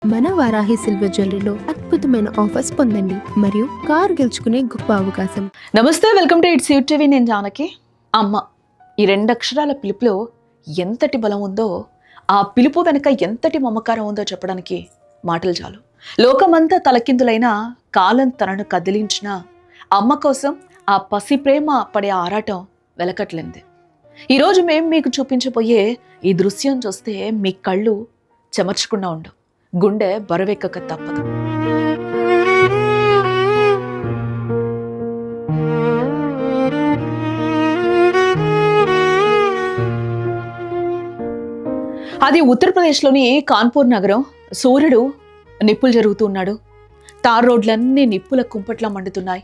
మన వారాహి సిల్వర్ జ్యువెలరీలో అద్భుతమైన ఆఫర్స్ పొందండి మరియు కార్ గెలుచుకునే గొప్ప అవకాశం. నమస్తే, వెల్కమ్ టు ఇట్స్ టీవీ. నేను జానకి. అమ్మ, ఈ రెండు అక్షరాల పిలుపులో ఎంతటి బలం ఉందో, ఆ పిలుపు వెనుక ఎంతటి మమకారం ఉందో చెప్పడానికి మాటలు చాలు. లోకమంతా తలకిందులైన, కాలం తనను కదిలించిన అమ్మ కోసం ఆ పసి ప్రేమ పడే ఆరాటం వెలకట్లేంది. ఈరోజు మేము మీకు చూపించబోయే ఈ దృశ్యం చూస్తే మీ కళ్ళు చెమర్చకుండా ఉండవు, గుండె బరువెక్కక తప్పదు. అది ఉత్తరప్రదేశ్లోని కాన్పూర్ నగరం. సూర్యుడు నిప్పులు జరుగుతూ ఉన్నాడు. తార్ రోడ్లన్నీ నిప్పుల కుంపట్లా మండుతున్నాయి.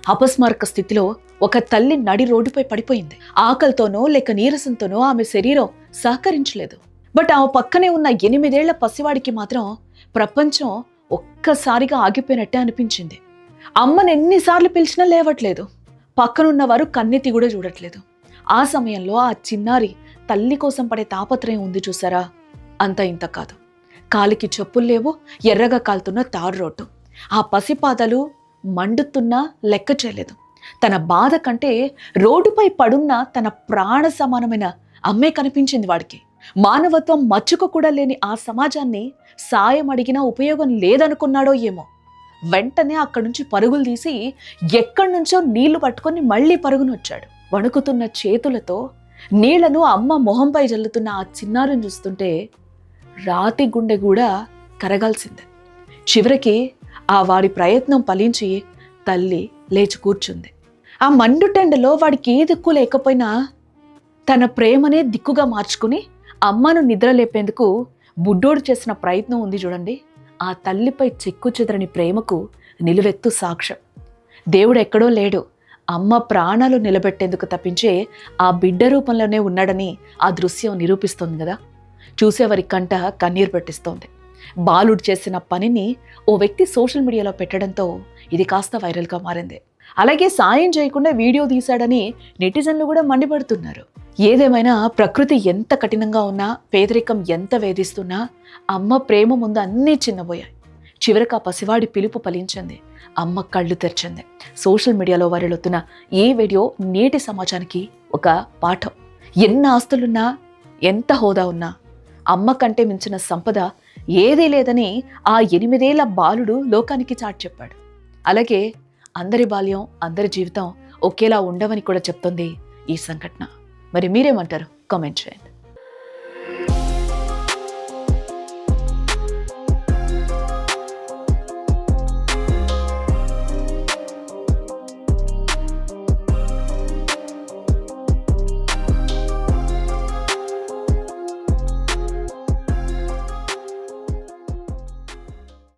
అపస్మారక స్థితిలో ఒక తల్లి నడి రోడ్డుపై పడిపోయింది. ఆకలితోనో లేక నీరసంతోనో ఆమె శరీరం సహకరించలేదు. బట్ ఆ పక్కనే ఉన్న 8 ఏళ్ల పసివాడికి మాత్రం ప్రపంచం ఒక్కసారిగా ఆగిపోయినట్టే అనిపించింది. అమ్మని ఎన్నిసార్లు పిలిచినా లేవట్లేదు. పక్కనున్న వారు కన్నెత్తి కూడా చూడట్లేదు. ఆ సమయంలో ఆ చిన్నారి తల్లి కోసం పడే తాపత్రయం ఉంది చూసారా, అంత ఇంత కాదు. కాలికి చెప్పులు లేవు, ఎర్రగా కాలుతున్న తారు రోడ్డు. ఆ పసిపాదలు మండుతున్నా లెక్క చేయలేదు. తన బాధ కంటే రోడ్డుపై పడున్న తన ప్రాణ సమానమైన అమ్మే కనిపించింది వాడికి. మానవత్వం మచ్చుక కూడా లేని ఆ సమాజాన్ని సాయం అడిగినా ఉపయోగం లేదనుకున్నాడో ఏమో. వెంటనే అక్కడి నుంచి పరుగులు తీసి ఎక్కడి నుంచో నీళ్లు పట్టుకొని మళ్లీ పరుగునొచ్చాడు. వణుకుతున్న చేతులతో నీళ్లను అమ్మ మొహంపై జల్లుతున్న ఆ చిన్నారిని చూస్తుంటే రాతి గుండె కూడా కరగాల్సిందే. చివరికి ఆ వాడి ప్రయత్నం ఫలించి తల్లి లేచి కూర్చుంది. ఆ మండుటెండలో వాడికి ఏ దిక్కు లేకపోయినా తన ప్రేమనే దిక్కుగా మార్చుకుని అమ్మను నిద్రలేపేందుకు బుడ్డోడు చేసిన ప్రయత్నం ఉంది చూడండి. ఆ తల్లిపై చెక్కు చెదరని ప్రేమకు నిలువెత్తు సాక్ష్యం. దేవుడు ఎక్కడో లేడు, అమ్మ ప్రాణాలు నిలబెట్టేందుకు తప్పించే ఆ బిడ్డ రూపంలోనే ఉన్నాడని ఆ దృశ్యం నిరూపిస్తుంది కదా. చూసేవారి కంట కన్నీరు పెట్టిస్తోంది. బాలుడు చేసిన పనిని ఓ వ్యక్తి సోషల్ మీడియాలో పెట్టడంతో ఇది కాస్త వైరల్గా మారింది. అలాగే సాయం చేయకుండా వీడియో తీశాడని నెటిజన్లు కూడా మండిపడుతున్నారు. ఏదేమైనా ప్రకృతి ఎంత కఠినంగా ఉన్నా, పేదరికం ఎంత వేధిస్తున్నా అమ్మ ప్రేమ ముందు అన్నీ చిన్నబోయాయి. చివరికి ఆ పసివాడి పిలుపు ఫలించింది. అమ్మ కళ్ళు తెరిచింది. సోషల్ మీడియాలో వైరల్ అవుతున్న ఈ వీడియో నేటి సమాజానికి ఒక పాఠం. ఎన్ని ఆస్తులున్నా, ఎంత హోదా ఉన్నా, అమ్మ కంటే మించిన సంపద ఏదీ లేదని ఆ 8 ఏళ్ల బాలుడు లోకానికి చాటి చెప్పాడు. అలాగే అందరి బాల్యం, అందరి జీవితం ఒకేలా ఉండవని కూడా చెప్తుంది ఈ సంఘటన. మరి మీరేమంటారు? కామెంట్ చేయండి.